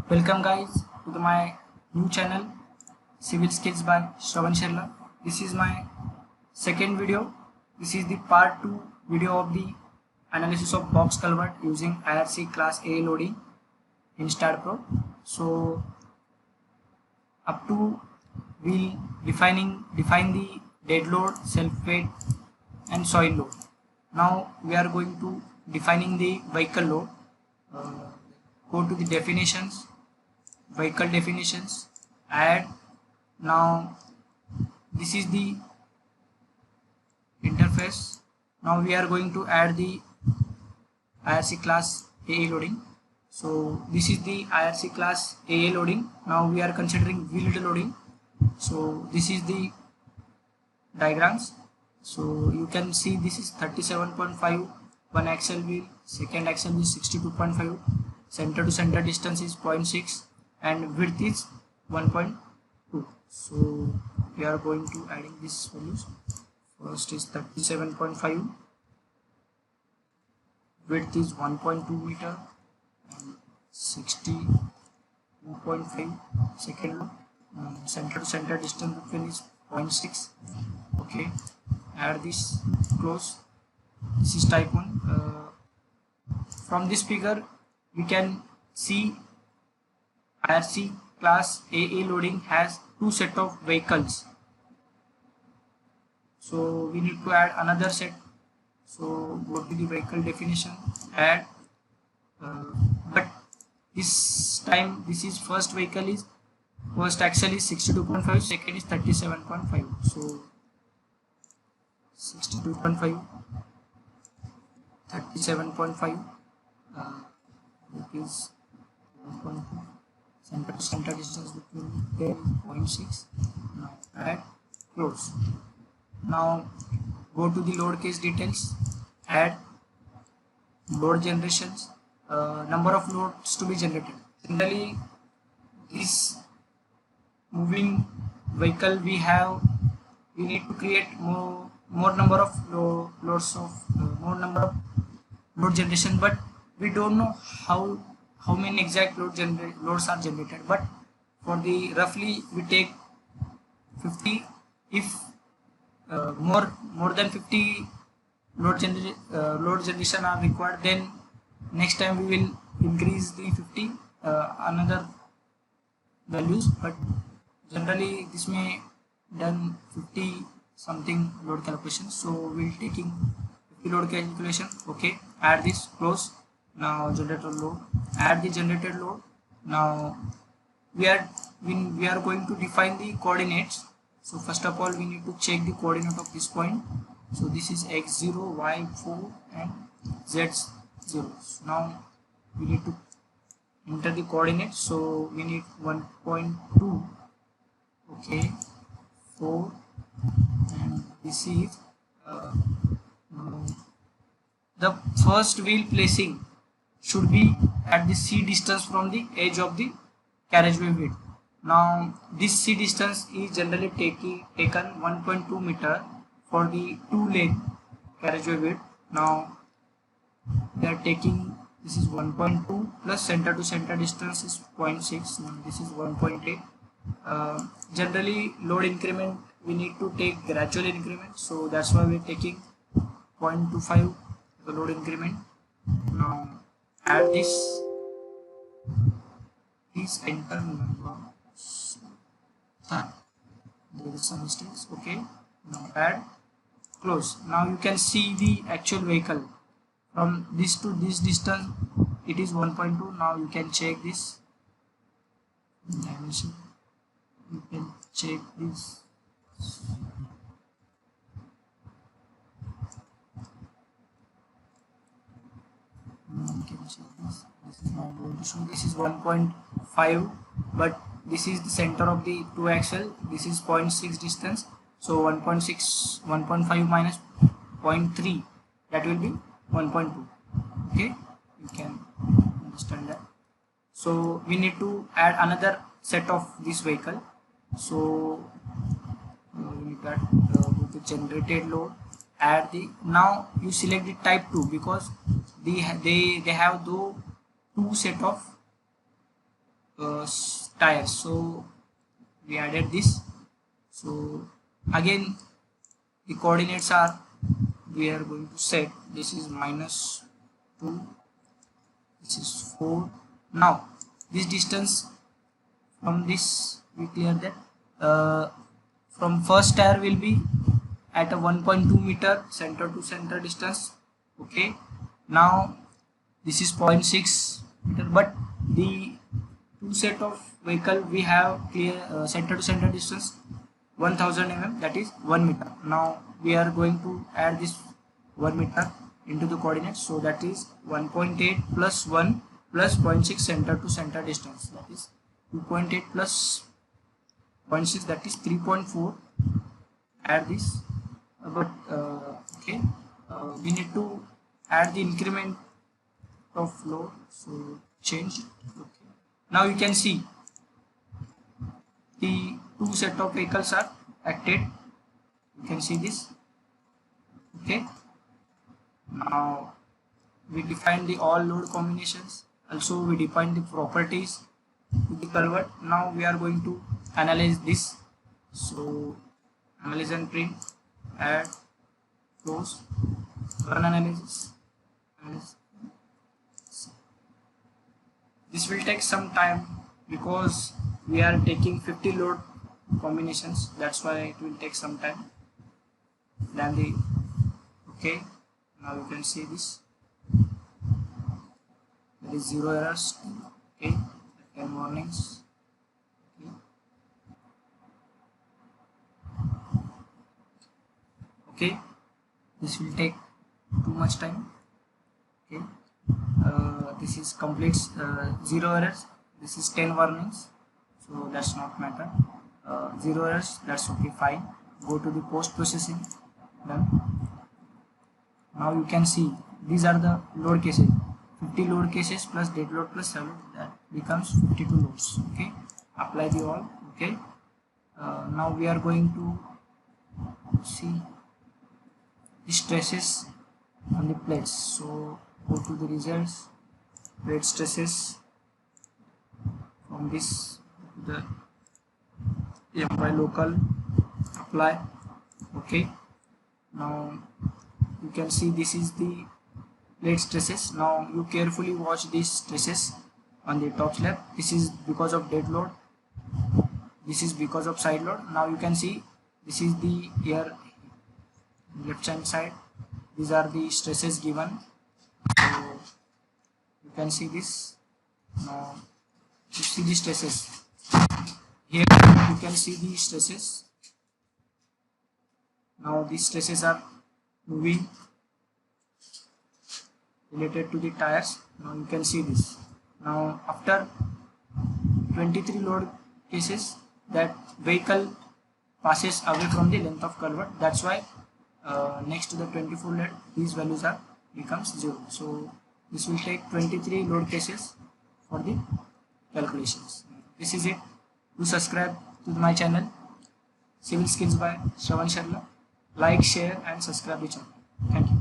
Welcome guys to my new channel Civil Skills by Shravan Sharla. This is my second video. This is the part 2 video of the analysis of box culvert using IRC class A loading in StarPro. So up to we'll define the dead load, self weight and soil load. Now we are going to defining the vehicle load. Go to the definitions, vehicle definitions, add. Now this is the interface. Now we are going to add the IRC class AA loading. So this is the IRC class AA loading. Now we are considering wheeled loading. So this is the diagrams. So you can see this is 37.5, one axle wheel, second axle is 62.5, center to center distance is 0.6 and width is 1.2. So we are going to adding these values. First is 37.5, width is 1.2 meter and 62.5. Second center to center distance between is 0.6. Okay, add this, close. This is type 1. From this figure we can see IRC class AA loading has two set of vehicles, so we need to add another set. So go to the vehicle definition, add, but this time this is first vehicle is first axle is 62.5, second is 37.5. so 62.5, 37.5, it is 1.2, center to center distance between there is 0.6. Now add, close. Now go to the load case details, add, load generations, number of loads to be generated. Generally this moving vehicle we need to create more number of loads of more number of load generation, but we don't know how many exact loads are generated. But for the roughly we take 50. If more than 50 load generation are required, then next time we will increase the 50 another values, but generally this may done 50 something load calculation. So we'll taking 50 load calculation. Okay, add this, close. Now generator load, add the generated load. Now we are going to define the coordinates. So first of all we need to check the coordinate of this point. So this is x0, y4 and z0. So now we need to enter the coordinates. So we need 1.2, okay, 4, and this is the first wheel placing should be at the C distance from the edge of the carriageway width. Now this C distance is generally taken 1.2 meter for the 2-lane carriageway width. Now they are taking, this is 1.2 plus center to center distance is 0.6. Now this is 1.8. Generally load increment we need to take gradual increment, so that's why we are taking 0.25 the load increment. Now add this enter number. There is some mistakes. Okay, now add, close. Now you can see the actual vehicle from this to this distance, it is 1.2. now you can check this dimension, you can check this. You can check this. This is not going to show. This is 1.5, but this is the center of the two axle. This is 0.6 distance. So 1.6, 1.5 minus 0.3, that will be 1.2. Okay, you can understand that. So we need to add another set of this vehicle. So we need to add the generated load, add the, now you select the type 2 because they have two set of tires, so we added this. So again the coordinates are, we are going to set this is -2, this is 4. Now this distance from this, we clear that from first tire will be at a 1.2 meter center to center distance. Okay, now this is 0.6 meter, but the two set of vehicle we have clear center to center distance 1000 mm, that is 1 meter. Now we are going to add this 1 meter into the coordinates, so that is 1.8 plus 1 plus 0.6 center to center distance, that is 2.8 plus 0.6, that is 3.4. add this, but okay, we need to add the increment of load, so change it. Okay, now you can see the two set of vehicles are acted, you can see this. Okay, now we define the all load combinations, also we define the properties to the culvert. Now we are going to analyze this, so analyze and print, add, close, run analysis. This will take some time because we are taking 50 load combinations, that's why it will take some time. Then the okay, now you can see this, there is 0 errors. Okay, 10 warnings. Okay, this will take too much time. Okay, this is complete 0 errors, this is 10 warnings, so that's not matter. 0 errors, that's okay, fine. Go to the post processing, done. Now you can see these are the load cases, 50 load cases plus dead load plus sub load, that becomes 52 loads. Okay, apply the all. Okay, now we are going to see the stresses on the plates, so go to the results, plate stresses, from this the MY local, apply. Okay, now you can see this is the plate stresses. Now you carefully watch these stresses on the top slab. This is because of dead load, this is because of side load. Now you can see this is the here left hand side, these are the stresses given, so you can see this. Now you see the stresses here, you can see the stresses. Now these stresses are moving related to the tires. Now you can see this. Now after 23 load cases, that vehicle passes away from the length of culvert, that's why next to the 24 load these values are becomes 0. So this will take 23 load cases for the calculations. This is it. Do subscribe to my channel Civil Skills by Shravan Sharla. Like, share and subscribe the channel. Thank you.